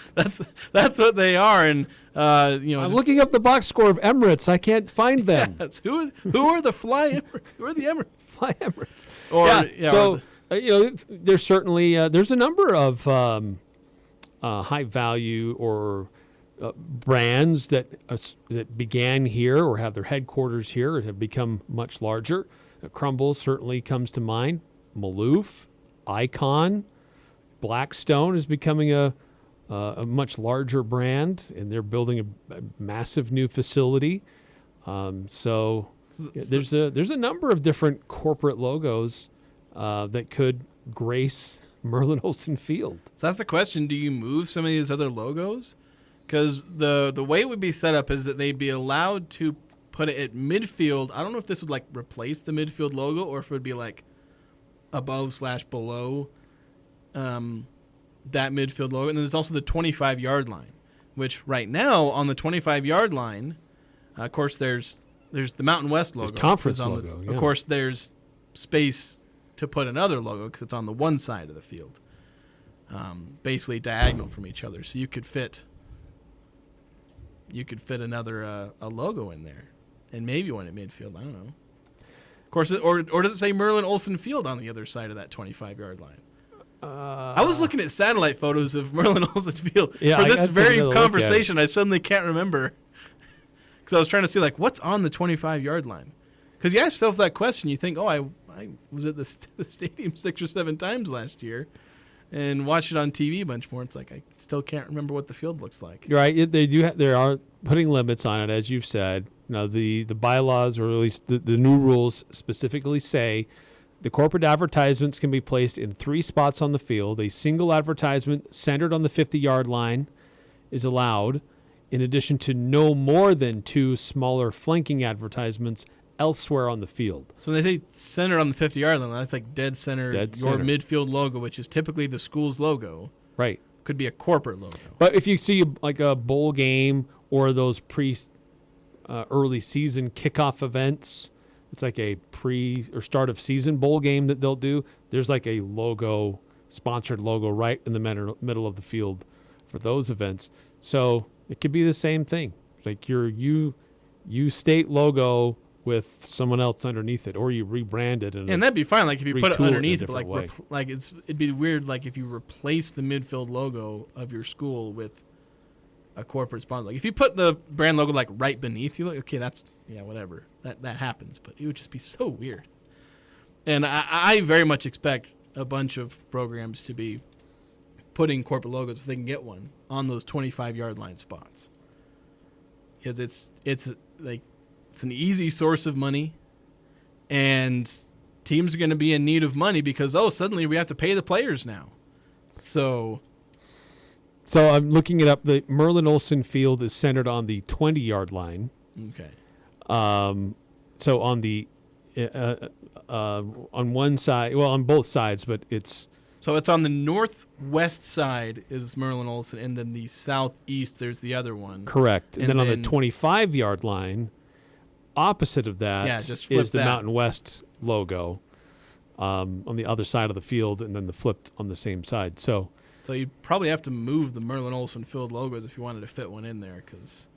That's what they are, and I'm looking up the box score of Emirates. I can't find them. Yes. Who are the Fly Emirates? Who are the Emirates? Fly Emirates. There's certainly there's a number of high value or brands that began here or have their headquarters here and have become much larger. Crumble certainly comes to mind. Maloof, Icon, Blackstone is becoming a much larger brand, and they're building a massive new facility. So there's a number of different corporate logos that could grace Merlin Olsen Field. So that's the question. Do you move some of these other logos? Because the way it would be set up is that they'd be allowed to put it at midfield. I don't know if this would like replace the midfield logo or if it would be like above/below that midfield logo. And then there's also the 25-yard line, which right now on the 25-yard line, of course, there's the Mountain West logo. There's conference logo. Of course, there's space to put another logo because it's on the one side of the field, basically diagonal from each other. So you could fit another a logo in there, and maybe one at midfield. I don't know. Of course, or does it say Merlin Olsen Field on the other side of that 25-yard line? I was looking at satellite photos of Merlin Olsen Field for this very conversation. I suddenly can't remember because I was trying to see like what's on the 25-yard line. Because you ask yourself that question, you think, oh, I was at the stadium 6 or 7 times last year. and watch it on TV a bunch more. It's like I still can't remember what the field looks like. You're right. They do. They are putting limits on it, as you've said. Now, the bylaws, or at least the new rules, specifically say the corporate advertisements can be placed in 3 spots on the field. A single advertisement centered on the 50-yard line is allowed, in addition to no more than 2 smaller flanking advertisements elsewhere on the field. So when they say centered on the 50-yard line, that's like dead center, your midfield logo, which is typically the school's logo. Right. Could be a corporate logo. But if you see like a bowl game or those early season kickoff events, it's like a pre or start of season bowl game that they'll do. There's like a logo, sponsored logo right in the middle of the field for those events. So it could be the same thing. Like your U State logo with someone else underneath it, or you rebrand it. And that'd be fine. Like if you put it underneath, but it'd be weird. Like if you replace the midfield logo of your school with a corporate sponsor. Like if you put the brand logo like right beneath you, like okay, that's whatever. That happens, but it would just be so weird. And I very much expect a bunch of programs to be putting corporate logos, if they can get one, on those 25-yard line spots, because it's an easy source of money, and teams are going to be in need of money because suddenly we have to pay the players now. So I'm looking it up. The Merlin Olsen Field is centered on the 20-yard line. Okay. So on the on one side, well, on both sides, but it's on the northwest side is Merlin Olsen, and then the southeast there's the other one. Correct. And then on the 25-yard line, opposite of that is the Mountain West logo on the other side of the field, and then the flipped on the same side. So you'd probably have to move the Merlin Olsen Field logos if you wanted to fit one in there, because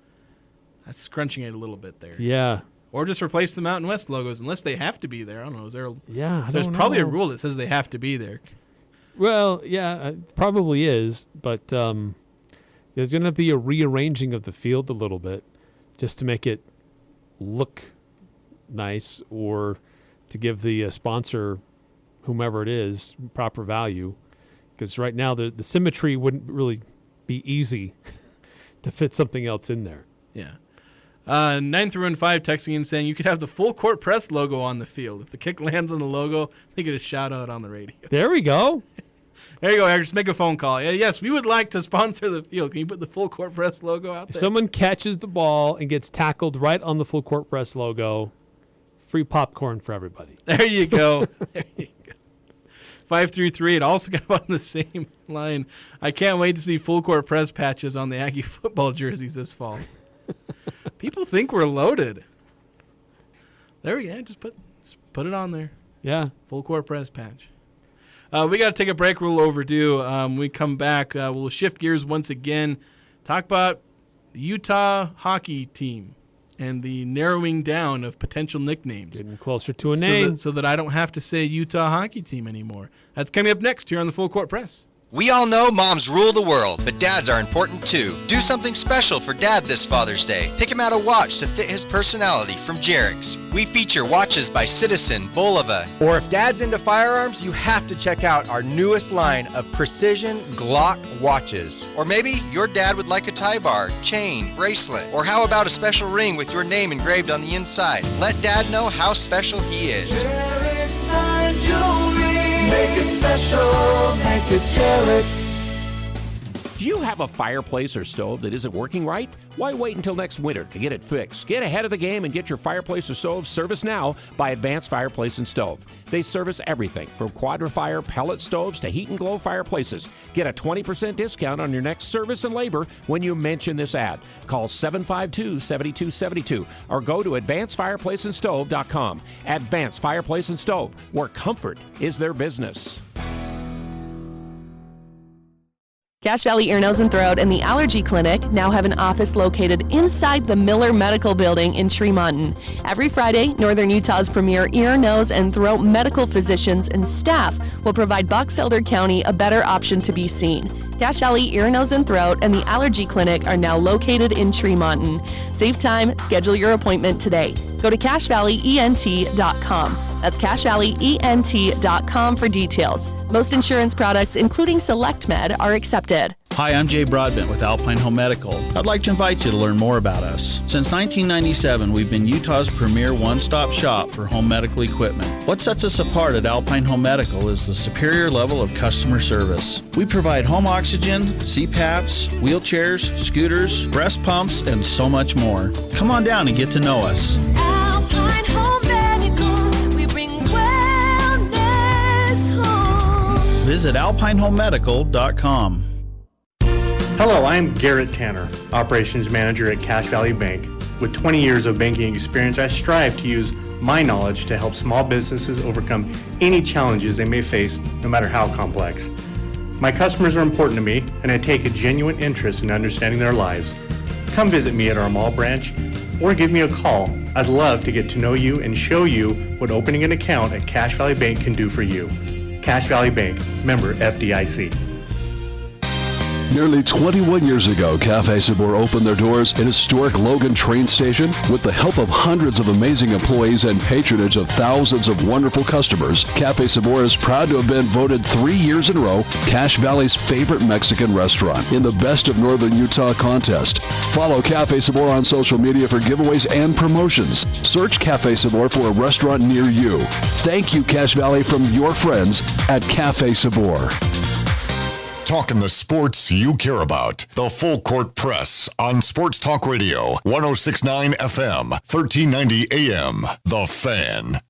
that's scrunching it a little bit there. Yeah. Or just replace the Mountain West logos, unless they have to be there. I don't know. There's probably a rule that says they have to be there. Well, yeah, probably is, but there's going to be a rearranging of the field a little bit just to make it look nice, or to give the sponsor, whomever it is, proper value. Because right now the symmetry wouldn't really be easy to fit something else in there. Yeah. 9-5 texting in saying you could have the full court press logo on the field. If the kick lands on the logo, they get a shout out on the radio. There we go. There you go, Eric. Just make a phone call. Yes, we would like to sponsor the field. Can you put the full court press logo out there? If someone catches the ball and gets tackled right on the full court press logo, free popcorn for everybody. There you go. There you go. 533, it also got on the same line. I can't wait to see full court press patches on the Aggie football jerseys this fall. People think we're loaded. There we go. Just put it on there. Yeah. Full court press patch. We got to take a break. We're a little overdue. When we come back, we'll shift gears once again. Talk about the Utah hockey team and the narrowing down of potential nicknames. Getting closer to a name. So that I don't have to say Utah hockey team anymore. That's coming up next here on the Full Court Press. We all know moms rule the world, but dads are important too. Do something special for Dad this Father's Day. Pick him out a watch to fit his personality from Jerix. We feature watches by Citizen, Bulova. Or if Dad's into firearms, you have to check out our newest line of precision Glock watches. Or maybe your dad would like a tie bar, chain, bracelet. Or how about a special ring with your name engraved on the inside? Let Dad know how special he is. Jerix Fine Jewelry. Make it special, make it Jerix. Do you have a fireplace or stove that isn't working right? Why wait until next winter to get it fixed? Get ahead of the game and get your fireplace or stove serviced now by Advanced Fireplace and Stove. They service everything from Quadra-Fire pellet stoves to heat and glow fireplaces. Get a 20% discount on your next service and labor when you mention this ad. Call 752-7272 or go to advancedfireplaceandstove.com. Advanced Fireplace and Stove, where comfort is their business. Cache Valley Ear, Nose, and Throat and the Allergy Clinic now have an office located inside the Miller Medical Building in Tremonton. Every Friday, Northern Utah's premier ear, nose, and throat medical physicians and staff will provide Box Elder County a better option to be seen. Cache Valley Ear, Nose, and Throat and the Allergy Clinic are now located in Tremonton. Save time, schedule your appointment today. Go to CacheValleyENT.com. That's CashValleyENT.com for details. Most insurance products, including SelectMed, are accepted. Hi, I'm Jay Broadbent with Alpine Home Medical. I'd like to invite you to learn more about us. Since 1997, we've been Utah's premier one-stop shop for home medical equipment. What sets us apart at Alpine Home Medical is the superior level of customer service. We provide home oxygen, CPAPs, wheelchairs, scooters, breast pumps, and so much more. Come on down and get to know us. Alpine Home Medical, we bring wellness home. Visit alpinehomemedical.com. Hello, I'm Garrett Tanner, Operations Manager at Cache Valley Bank. With 20 years of banking experience, I strive to use my knowledge to help small businesses overcome any challenges they may face, no matter how complex. My customers are important to me, and I take a genuine interest in understanding their lives. Come visit me at our mall branch or give me a call. I'd love to get to know you and show you what opening an account at Cache Valley Bank can do for you. Cache Valley Bank, member FDIC. Nearly 21 years ago, Cafe Sabor opened their doors in historic Logan train station. With the help of hundreds of amazing employees and patronage of thousands of wonderful customers, Cafe Sabor is proud to have been voted 3 years in a row Cache Valley's favorite Mexican restaurant in the Best of Northern Utah contest. Follow Cafe Sabor on social media for giveaways and promotions. Search Cafe Sabor for a restaurant near you. Thank you, Cache Valley, from your friends at Cafe Sabor. Talking the sports you care about. The Full Court Press on Sports Talk Radio, 106.9 FM, 1390 AM. The Fan.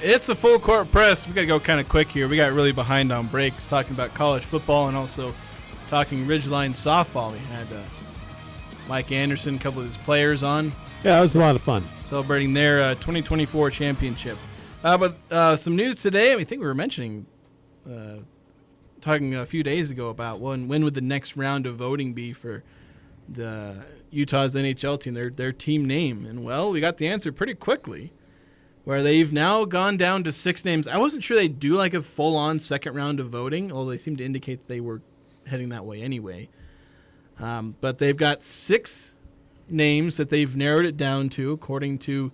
It's the Full Court Press. We got to go kind of quick here. We got really behind on breaks talking about college football and also talking Ridgeline softball. We had Mike Anderson, a couple of his players on. Yeah, it was a lot of fun. Celebrating their 2024 championship. But some news today, I think we were mentioning, talking a few days ago about when would the next round of voting be for the Utah's NHL team, their team name. And, well, we got the answer pretty quickly, where they've now gone down to 6 names. I wasn't sure they'd do like a full-on second round of voting, although they seem to indicate that they were heading that way anyway. But they've got 6 names that they've narrowed it down to, according to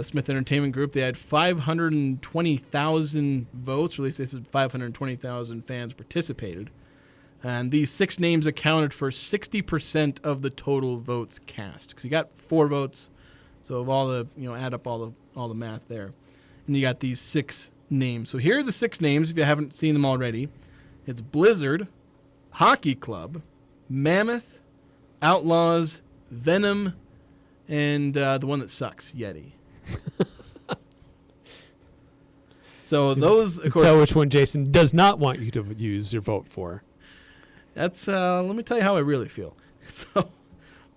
Smith Entertainment Group. They had 520,000 votes, or at least they said 520,000 fans participated. And these 6 names accounted for 60% of the total votes cast. Because you got 4 votes, so of all the, add up all the math there. And you got these 6 names. So here are the 6 names, if you haven't seen them already. It's Blizzard, Hockey Club, Mammoth, Outlaws, Venom, and the one that sucks, Yeti. So those, of course... Tell which one Jason does not want you to use your vote for. That's, let me tell you how I really feel. So...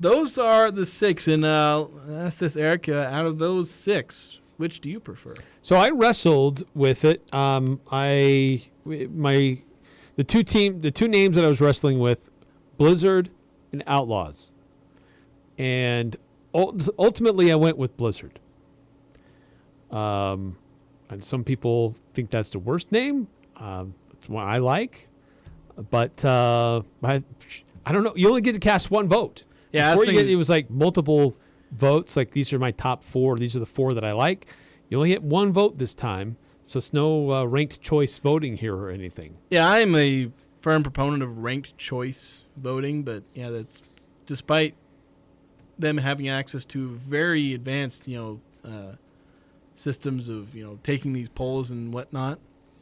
those are the 6, and ask this, Eric. Out of those 6, which do you prefer? So I wrestled with it. The two names that I was wrestling with, Blizzard and Outlaws, and ultimately I went with Blizzard. And some people think that's the worst name. It's one I like, but I don't know. You only get to cast 1 vote. Yeah, it was like multiple votes. Like, these are my top 4. These are the 4 that I like. You only get 1 vote this time, so it's no ranked choice voting here or anything. Yeah, I'm a firm proponent of ranked choice voting, but yeah, that's despite them having access to very advanced, systems of taking these polls and whatnot.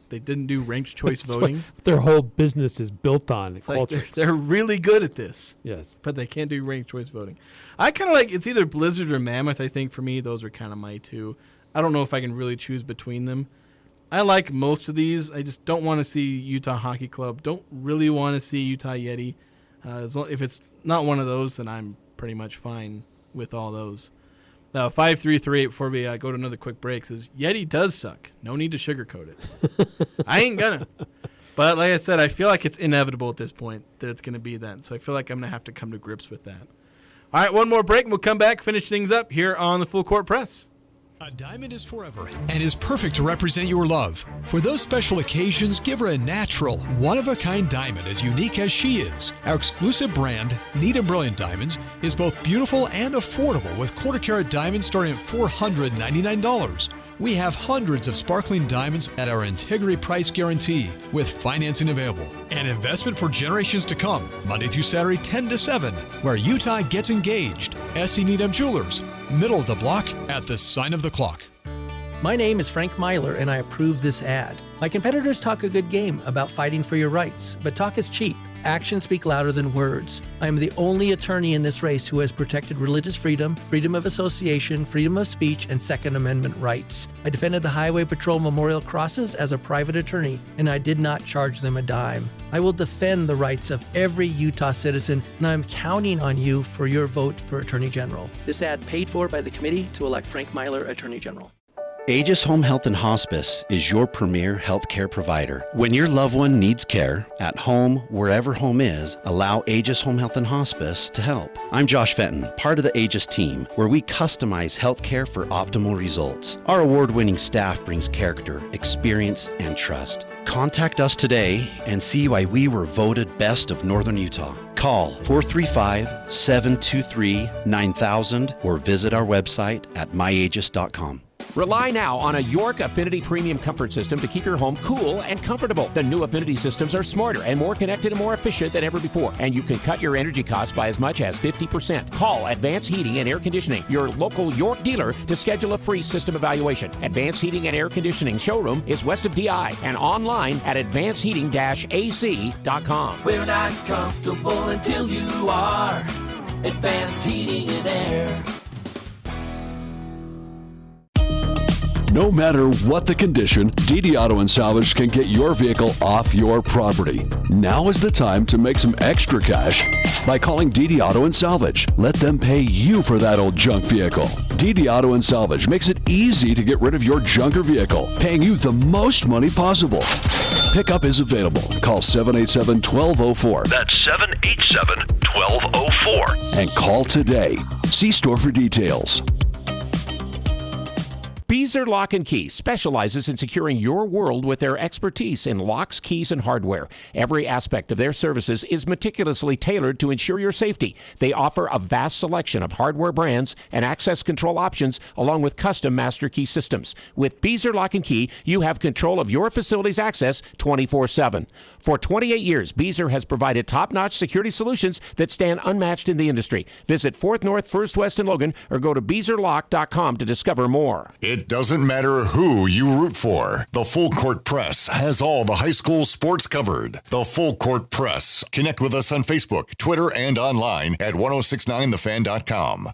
They didn't do ranked choice voting. What their whole business is built on. It's like they're really good at this. Yes. But they can't do ranked choice voting. I kind of like, it's either Blizzard or Mammoth, I think, for me. Those are kind of my 2. I don't know if I can really choose between them. I like most of these. I just don't want to see Utah Hockey Club. Don't really want to see Utah Yeti. If it's not one of those, then I'm pretty much fine with all those. 5338 before we go to another quick break says Yeti does suck. No need to sugarcoat it. I ain't gonna. But like I said, I feel like it's inevitable at this point that it's gonna be that. So I feel like I'm gonna have to come to grips with that. All right, one more break and we'll come back, finish things up here on the Full Court Press. A diamond is forever and is perfect to represent your love. For those special occasions, give her a natural, one-of-a-kind diamond as unique as she is. Our exclusive brand, Neat and Brilliant Diamonds, is both beautiful and affordable with quarter-carat diamonds starting at $499. We have hundreds of sparkling diamonds at our integrity price guarantee with financing available. An investment for generations to come, Monday through Saturday 10 to 7, where Utah gets engaged. S.E. Needham Jewelers, middle of the block at the sign of the clock. My name is Frank Myler, and I approve this ad. My competitors talk a good game about fighting for your rights, but talk is cheap. Actions speak louder than words. I am the only attorney in this race who has protected religious freedom, freedom of association, freedom of speech, and Second Amendment rights. I defended the Highway Patrol Memorial Crosses as a private attorney, and I did not charge them a dime. I will defend the rights of every Utah citizen, and I'm counting on you for your vote for Attorney General. This ad paid for by the committee to elect Frank Myler Attorney General. Aegis Home Health and Hospice is your premier healthcare provider. When your loved one needs care, at home, wherever home is, allow Aegis Home Health and Hospice to help. I'm Josh Fenton, part of the Aegis team, where we customize healthcare for optimal results. Our award-winning staff brings character, experience, and trust. Contact us today and see why we were voted best of Northern Utah. Call 435-723-9000 or visit our website at myaegis.com. Rely now on a York Affinity Premium Comfort System to keep your home cool and comfortable. The new Affinity systems are smarter and more connected and more efficient than ever before, and you can cut your energy costs by as much as 50%. Call Advanced Heating and Air Conditioning, your local York dealer, to schedule a free system evaluation. Advanced Heating and Air Conditioning showroom is west of DI and online at advancedheating-ac.com. We're not comfortable until you are. Advanced Heating and Air. No matter what the condition, DD Auto and Salvage can get your vehicle off your property. Now is the time to make some extra cash by calling DD Auto and Salvage. Let them pay you for that old junk vehicle. DD Auto and Salvage makes it easy to get rid of your junker vehicle, paying you the most money possible. Pickup is available. Call 787-1204. That's 787-1204. And call today. See store for details. Beezer Lock and Key specializes in securing your world with their expertise in locks, keys, and hardware. Every aspect of their services is meticulously tailored to ensure your safety. They offer a vast selection of hardware brands and access control options, along with custom master key systems. With Beezer Lock and Key, you have control of your facility's access 24/7. For 28 years, Beezer has provided top-notch security solutions that stand unmatched in the industry. Visit 4th North, 1st West in Logan, or go to beezerlock.com to discover more. It doesn't matter who you root for. The Full Court Press has all the high school sports covered. The Full Court Press. Connect with us on Facebook, Twitter, and online at 1069thefan.com.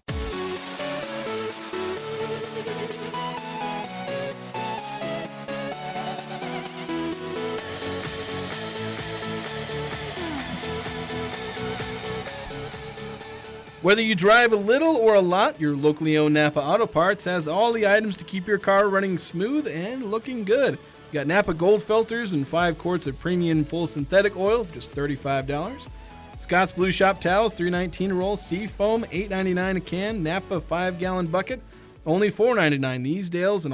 Whether you drive a little or a lot, your locally owned Napa Auto Parts has all the items to keep your car running smooth and looking good. You got Napa Gold filters and 5 quarts of premium full synthetic oil for just $35. Scott's Blue Shop towels, $3.19 a roll. Sea Foam, $8.99 a can. Napa 5-gallon bucket, only $4.99. These deals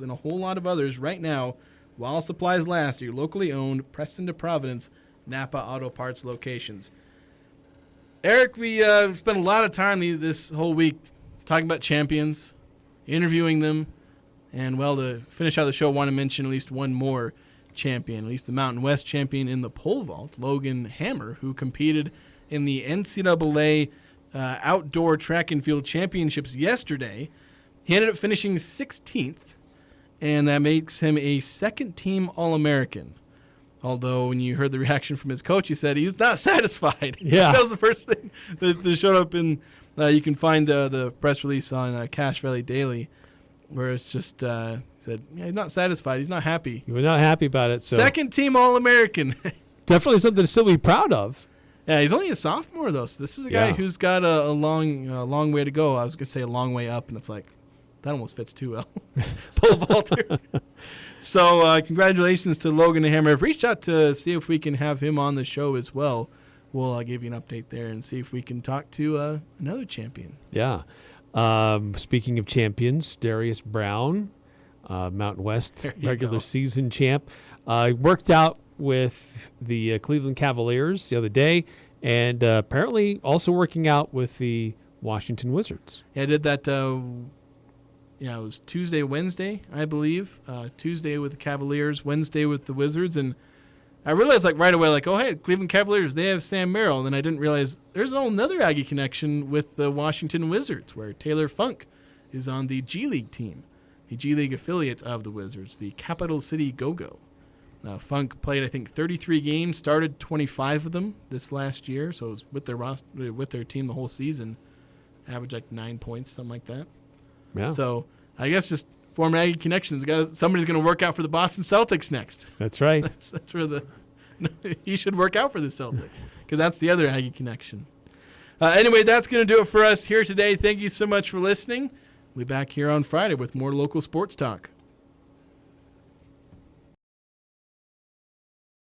and a whole lot of others right now, while supplies last, at your locally owned Preston to Providence Napa Auto Parts locations. Eric, we spent a lot of time this whole week talking about champions, interviewing them, and, well, to finish out the show, I want to mention at least one more champion, at least the Mountain West champion in the pole vault, Logan Hammer, who competed in the NCAA Outdoor Track and Field Championships yesterday. He ended up finishing 16th, and that makes him a second-team All-American. Although when you heard the reaction from his coach, he said he's not satisfied. Yeah. That was the first thing that showed up in you can find the press release on Cache Valley Daily, where it's just he said he's not satisfied. He's not happy. You were not happy about it. So. Second team All-American. Definitely something to still be proud of. Yeah, he's only a sophomore, though. So this is a guy who's got a long way to go. I was going to say a long way up, and it's like, that almost fits too well. Pole vaulter. So congratulations to Logan Hammer. I've reached out to see if we can have him on the show as well. We'll give you an update there and see if we can talk to another champion. Yeah. Speaking of champions, Darius Brown, Mountain West regular season champ, worked out with the Cleveland Cavaliers the other day, and apparently also working out with the Washington Wizards. Yeah, I did that. It was Tuesday, Wednesday, I believe. Tuesday with the Cavaliers, Wednesday with the Wizards, and I realized right away, oh, hey, Cleveland Cavaliers, they have Sam Merrill. And then I didn't realize there's another Aggie connection with the Washington Wizards, where Taylor Funk is on the G League team, the G League affiliate of the Wizards, the Capital City Go-Go. Funk played, I think, 33 games, started 25 of them this last year, so it was with their team the whole season, averaged 9 points, something like that. Yeah. So I guess just former Aggie connections. Somebody's going to work out for the Boston Celtics next. That's right. That's where he should work out for the Celtics, because that's the other Aggie connection. Anyway, that's going to do it for us here today. Thank you so much for listening. We'll be back here on Friday with more local sports talk.